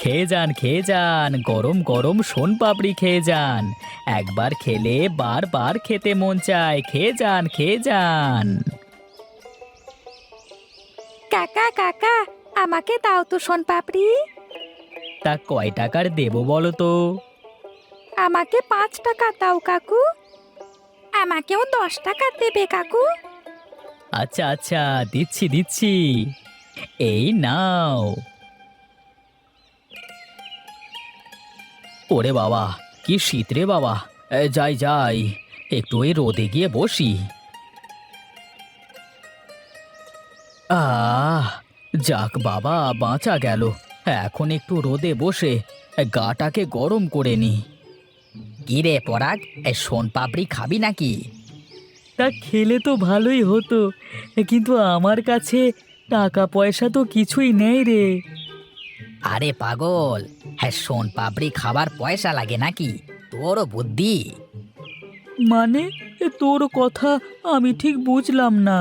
খেয়ে যান, গরম গরম শোনপাপড়ি খেয়ে যান। একবার খেলে বারবার খেতে মন চায়। খেয়ে যান। কাকা কাকা, আমাকে দাও তো পাপড়ি। তা কয় টাকার দেবো বলো তো? আমাকে 5 টাকা দাও কাকু। আমাকেও 10 টাকা দেবে কাকু। আচ্ছা আচ্ছা, দিচ্ছি। এই নাও। ওরে বাবা, কি শীত রে বাবা! যাই একটু ওই রোদে গিয়ে বসি। আহ, যাক বাবা, বাঁচা গেল। এখন একটু রোদে বসে গাটাকে গরম করে নি। কি রে পরাগ, শোনপাপড়ি খাবি নাকি? তা খেলে তো ভালোই হতো, কিন্তু আমার কাছে টাকা পয়সা তো কিছুই নেই রে। আরে পাগল, হ্যাঁ শোনপাপড়ি খাবার পয়সা লাগে নাকি? তোরও বুদ্ধি। মানে, তোর কথা আমি ঠিক বুঝলাম না।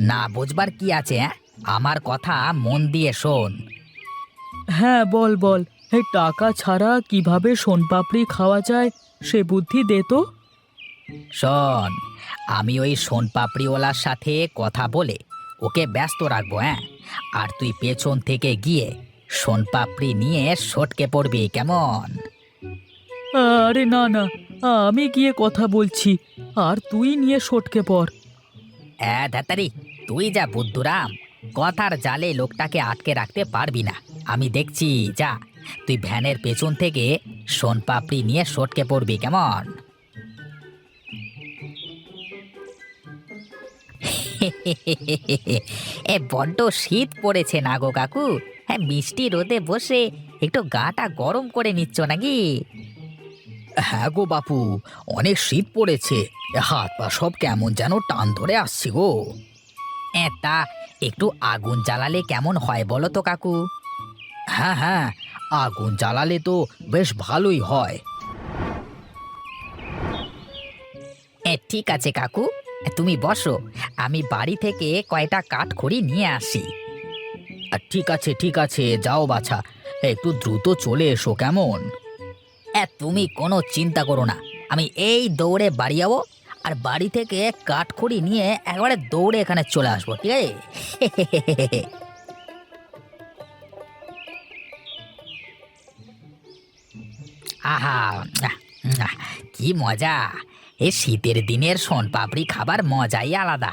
না বুঝবার কি আছে? আমার কথা মন দিয়ে শোন। হ্যাঁ, বল। টাকা ছাড়া কিভাবে শোনপাপড়ি খাওয়া যায় সে বুদ্ধি দে তো। শোন, আমি ওই শোনপাপড়িওয়ালার সাথে কথা বলে ওকে ব্যস্ত রাখবো, আর তুই পেছন থেকে গিয়ে শোনপাপড়ি নিয়ে সটকে পড়বি, কেমন? আরে না, আমি গিয়ে কথা বলছি, আর তুই নিয়ে সটকে পড়। ধাতারি, তুই যা বুদ্ধুরাম, কথার জালে লোকটাকে আটকে রাখতে পারবি না। আমি দেখছি, যা তুই ভ্যানের পেছন থেকে শোনপাপড়ি নিয়ে সটকে পড়বি, কেমন? এ বড্ড শীত পড়েছে না গো কাকু? হ্যাঁ, মিষ্টি রোদে বসে একটু গাটা গরম করে নিচ্ছ নাকি? হ্যাঁ গো বাপু, অনেক শীত পড়েছে। হাত পা সব কেমন যেন টান ধরে আসছে গো। তা একটু আগুন জ্বালালে কেমন হয় বলো তো কাকু? হ্যাঁ, আগুন জ্বালালে তো বেশ ভালোই হয়। ঠিক আছে কাকু, তুমি বসো, আমি বাড়ি থেকে কয়টা কাঠখড়ি নিয়ে আসি। ঠিক আছে, যাও বাছা, একটু দ্রুত চলে এসো, কেমন? তুমি কোনো চিন্তা করো না, আমি এই দৌড়ে বাড়ি যাবো, আর বাড়ি থেকে কাঠখড়ি নিয়ে একবারে দৌড়ে এখানে চলে আসবো, ঠিক আছে? আহা, আহ, আহ, কি মজা! এই শীতের দিনের শোনপাপড়ি খাবার মজাই আলাদা।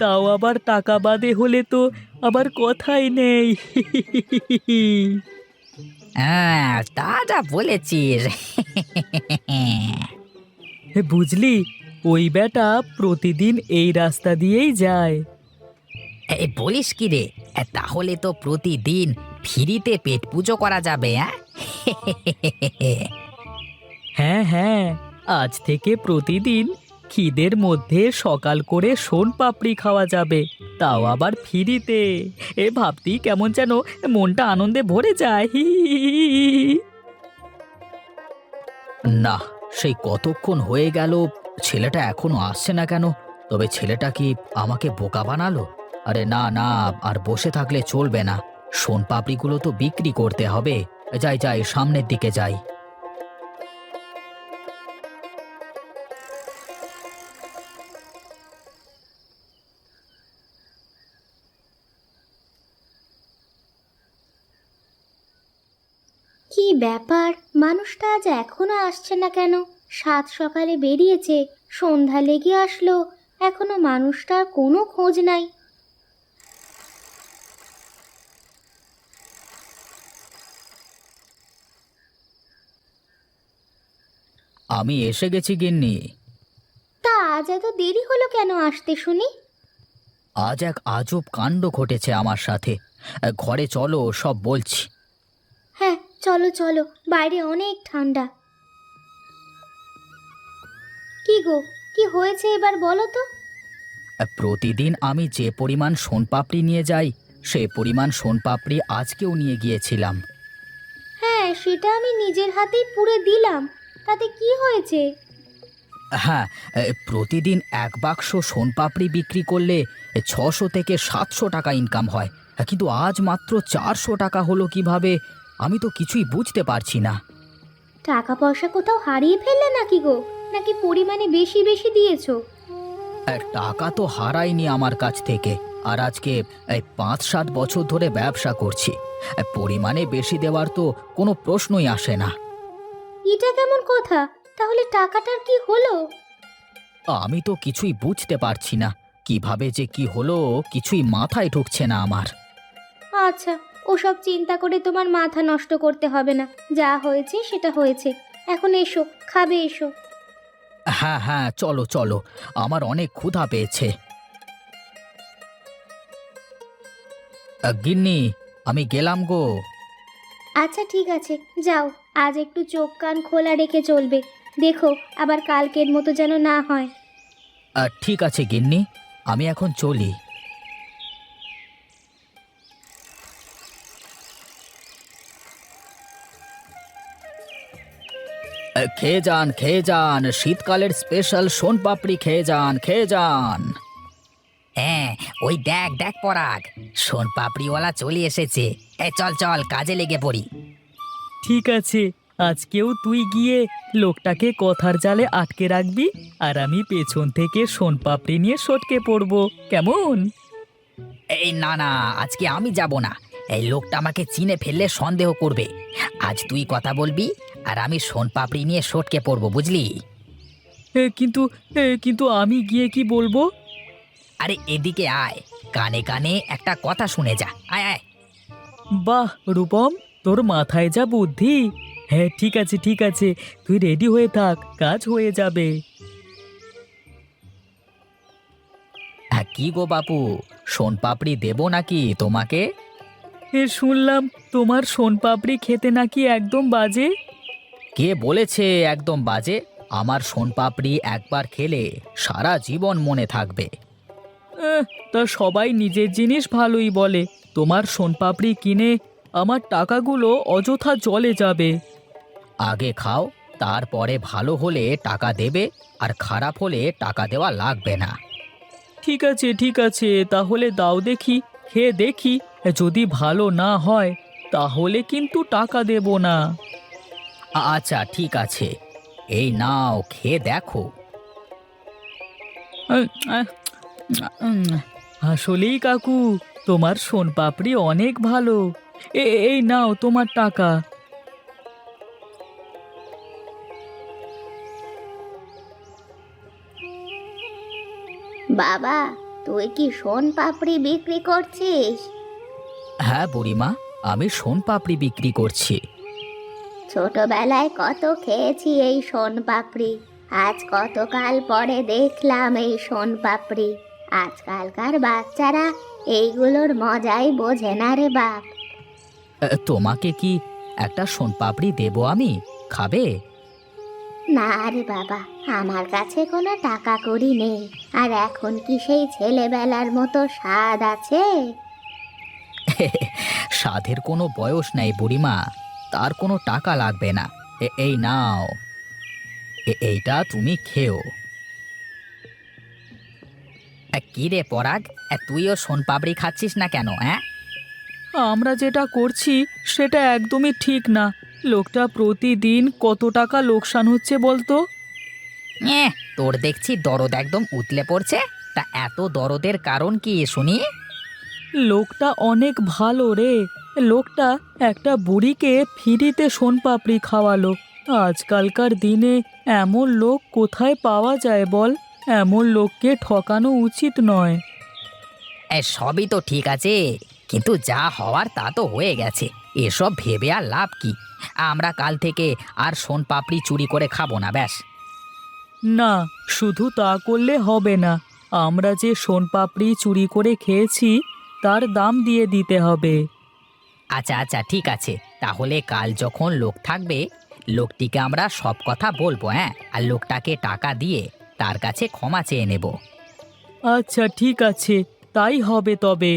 তাও আবার টাকা বাদে হলে তো আবার কথাই নেই। হ্যাঁ, তা যা বলেছিস। বুঝলি, ওই বেটা প্রতিদিন এই রাস্তা দিয়েই যায়। বলিস কি রে? তাহলে তো প্রতিদিন ফ্রিতে পেট পুজো করা যাবে, হ্যাঁ, আজ থেকে প্রতিদিন খিদের মধ্যে সকাল করে শোনপাপড়ি খাওয়া যাবে, তাও আবার ফ্রিতে। ভাবতেই কেমন যেন মনটা আনন্দে ভরে যায়। না, সেই কতক্ষণ হয়ে গেল, ছেলেটা এখনো আসছে না কেন? তবে ছেলেটা কি আমাকে বোকা বানালো? আরে না, আর বসে থাকলে চলবে না, শোনপাপড়িগুলো তো বিক্রি করতে হবে। যাই, সামনের দিকে যাই। কি ব্যাপার, মানুষটা আজ এখনো আসছে না কেন? সাত সকালে বেরিয়েছে, সন্ধ্যা লেগে আসলো, এখনো মানুষটার কোনো খোঁজ নাই। আমি এসে গেছি গিন্নি। তা আজ এত দেরি হলো কেন আসতে শুনি? আজ এক আজব কাণ্ড ঘটেছে আমার সাথে। ঘরে চলো, সব বলছি। হ্যাঁ, চলো চলো, বাইরে অনেক ঠান্ডা। কি গো, কি হয়েছে এবার বলো তো? প্রতিদিন আমি যে পরিমাণ শোনপাপড়ি নিয়ে যাই, সে পরিমাণ শোনপাপড়ি আজকেও নিয়ে গিয়েছিলাম। হ্যাঁ, সেটা আমি নিজের হাতেই পুড়ে দিলাম, তাতে কি হয়েছে? হ্যাঁ, প্রতিদিন এক বাক্স শোনপাপড়ি বিক্রি করলে 600 থেকে 700 টাকা ইনকাম হয়। কিন্তু আজ মাত্র 400 টাকা হলো কিভাবে? আমি তো কিছুই বুঝতে পারছি না। টাকা পয়সা কোথাও হারিয়ে ফেললে নাকি গো, নাকি পরিমাণে বেশি বেশি দিয়েছো? টাকা তো হারায়নি আমার কাছ থেকে। আর আজকে এই 5-7 বছর ধরে ব্যবসা করছি। পরিমাণে বেশি দেওয়ার তো কোনো প্রশ্নই আসে না। এটা কেমন কথা? তাহলে টাকাটার কি হলো? আমি তো কিছুই বুঝতে পারছি না। কিভাবে যে কি হলো কিছুই মাথায় ঢুকছে না আমার। আচ্ছা, ওসব চিন্তা করে তোমার মাথা নষ্ট করতে হবে না। যা হয়েছে সেটা হয়েছে। এখন এসো, খাবে এসো। হ্যাঁ হ্যাঁ, চলো চলো, আমার অনেক ক্ষুধা পেয়েছে। গিন্নি, আমি গেলাম গো। আচ্ছা ঠিক আছে, যাও। আজ একটু চোখ কান খোলা রেখে চলবে। দেখো আবার কালকের মতো যেন না হয়। ঠিক আছে গিন্নি, আমি এখন চলি। খেয়ে যান, শীতকালের স্পেশাল সোনপাপড়ি খেয়ে যান, খেয়ে যান। হ্যাঁ, ওই দেখ দেখ পরাগ, সোনপাপড়িওয়ালা চলে এসেছে। চল চল, কাজে লেগে পড়ি। ঠিক আছে, আজকেও তুই গিয়ে লোকটাকে কথার জালে আটকে রাখবি, আর আমি পেছন থেকে সোনপাপড়ি নিয়ে সটকে পড়ব, কেমন? এই না না, আজকে আমি যাব না। এই লোকটা আমাকে চিনে ফেললে সন্দেহ করবে। আজ তুই কথা বলবি, আর আমি সোনপাপড়ি নিয়ে সটকে পড়বো, বুঝলি? কিন্তু আমি গিয়ে কি বলবো? আরে এদিকে আয়, কানে কানে একটা কথা শুনে যা। আয় আয়। বাহ রূপম, তোর মাথায় যা বুদ্ধি! হ্যাঁ ঠিক আছে ঠিক আছে, তুই রেডি হয়ে থাক, কাজ হয়ে যাবে। কি গো বাপু, সোনপাপড়ি দেবো নাকি তোমাকে? শুনলাম তোমার সোনপাপড়ি খেতে নাকি একদম বাজে। কে বলেছে একদম বাজে? আমার সোনপাপড়ি একবার খেলে সারা জীবন মনে থাকবে। আহ, তা সবাই নিজের জিনিস ভালোই বলে। তোমার সোনপাপড়ি কিনে আমার টাকাগুলো অযথা জলে যাবে। আগে খাও, তারপরে ভালো হলে টাকা দেবে, আর খারাপ হলে টাকা দেওয়া লাগবে না। ঠিক আছে, তাহলে দাও দেখি, খেয়ে দেখি। যদি ভালো না হয় তাহলে কিন্তু টাকা দেব না। আচ্ছা ঠিক আছে, এই নাও, খেয়ে দেখো। আহ, আহ, আসলেই কাকু, তোমার সোনপাপড়ি অনেক ভালো। এই নাও তোমার টাকা। বাবা, তুই কি সোন পাপড়ি বিক্রি করছিস? হ্যাঁ বুড়িমা, আমি সোনপাপড়ি বিক্রি করছি। ছোটবেলায় কত খেয়েছি এই সোন পাপড়ি। আজ কতকাল পরে দেখলাম এই সোন পাপড়ি। আজকালকার বাচ্চারা এইগুলোর মজাই বোঝে না রে বাপ। তোমাকে কি একটা সোনপাপড়ি দেবো আমি, খাবে? না রে বাবা, আমার কাছে কোনো টাকা কড়ি নেই। আর এখন কি সেই ছেলেবেলার মতো স্বাদ আছে? সাধের কোনো বয়স নেই বুড়িমা, তার কোনো টাকা লাগবে না। এই নাও, এইটা তুমি খেও। কি রে পরাগ, তুইও সোনপাপড়ি খাচ্ছিস না কেন? হ্যাঁ, আমরা যেটা করছি সেটা একদমই ঠিক না। লোকটা প্রতিদিন কত টাকা লোকসান হচ্ছে বলতো? তোর দেখছি দরদ একদম উতলে পড়ছে। তা এত দরদের কারণ কি শুনি? লোকটা অনেক ভালো রে। লোকটা একটা বুড়িকে ফ্রিতে সোনপাপড়ি খাওয়ালো। আজকালকার দিনে এমন লোক কোথায় পাওয়া যায় বল? এমন লোককে ঠকানো উচিত নয়। সবই তো ঠিক আছে, কিন্তু যা হওয়ার তা তো হয়ে গেছে। এসব ভেবে আর লাভ কি? আমরা কাল থেকে আর সোনপাপড়ি চুরি করে খাবো না, ব্যাস। না, শুধু তা করলে হবে না। আমরা যে সোনপাপড়ি চুরি করে খেয়েছি তার দাম দিয়ে দিতে হবে। আচ্ছা আচ্ছা ঠিক আছে, তাহলে কাল যখন লোক থাকবে, লোকটিকে আমরা সব কথা বলবো। হ্যাঁ, আর লোকটাকে টাকা দিয়ে তার কাছে ক্ষমা চেয়ে নেব। আচ্ছা ঠিক আছে, তাই হবে তবে।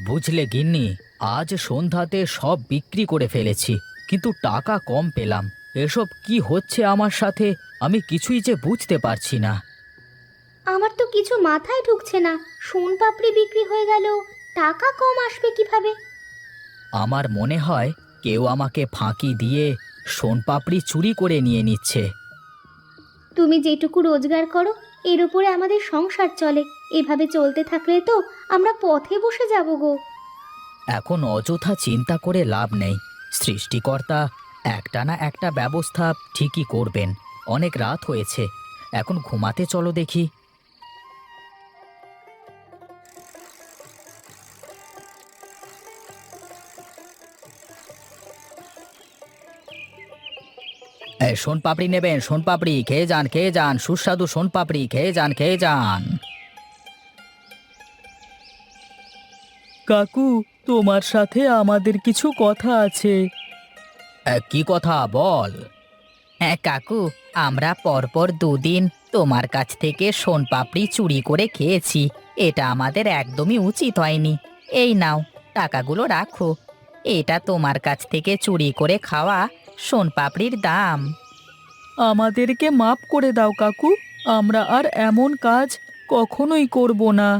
বুঝলে গিন্নি, আজ সন্ধ্যাতে সব বিক্রি করে ফেলেছি। কিন্তু টাকা কম পেলাম। এসব কি হচ্ছে আমার সাথে, আমি কিছুই যে বুঝতে পারছি না। আমার তো কিছু মাথায় ঢুকছে না, সোন পাপড়ি বিক্রি হয়ে গেল, টাকা কম আসবে কিভাবে? আমার মনে হয় কেউ আমাকে ফাঁকি দিয়ে সোনপাপড়ি চুরি করে নিয়ে নিচ্ছে। তুমি যেটুকু রোজগার করো এর উপরে আমাদের সংসার চলে, এভাবে চলতে থাকলে তো আমরা পথে বসে যাব গো। এখন অযথা চিন্তা করে লাভ নেই। সৃষ্টিকর্তা একটা না একটা ব্যবস্থা ঠিকই করবেন। অনেক রাত হয়েছে, এখন ঘুমাতে চলো দেখি। সোনপাপড়ি নেবেন? সোনপাপড়ি খেয়ে যান, খেয়ে যান, সুস্বাদু সোনপাপড়ি খেয়ে যান, খেয়ে যান। কাকু, তোমার সাথে আমাদের কিছু কথা আছে। কি কথা বল? হ্যাঁ কাকু, আমরা পরপর দুদিন তোমার কাছ থেকে সোনপাপড়ি চুরি করে খেয়েছি। এটা আমাদের একদমই উচিত হয়নি। এই নাও, টাকাগুলো রাখো। এটা তোমার কাছ থেকে চুরি করে খাওয়া সোনপাপড়ির দাম। আমাদেরকে মাপ করে দাও কাকু, আমরা আর এমন কাজ কখনোই করব না।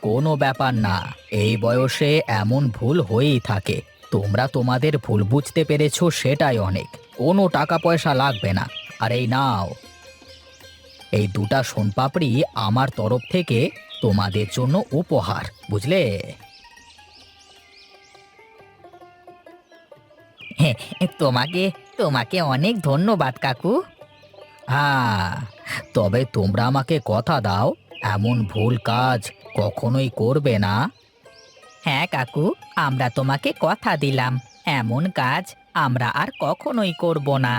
কোনো ব্যাপার না, এই বয়সে এমন ভুল হয়েই থাকে। তোমরা তোমাদের ভুল বুঝতে পেরেছো, সেটাই অনেক। কোনো টাকা পয়সা লাগবে না। আর এই নাও, এই দুটা সোনপাপড়ি আমার তরফ থেকে তোমাদের জন্য উপহার, বুঝলে? হ্যাঁ, তোমাকে তোমাকে অনেক ধন্যবাদ কাকু। হ্যাঁ, তবে তোমরা আমাকে কথা দাও, এমন ভুল কাজ কখনোই করবে না। হ্যাঁ কাকু, আমরা তোমাকে কথা দিলাম, এমন কাজ আমরা আর কখনোই করব না।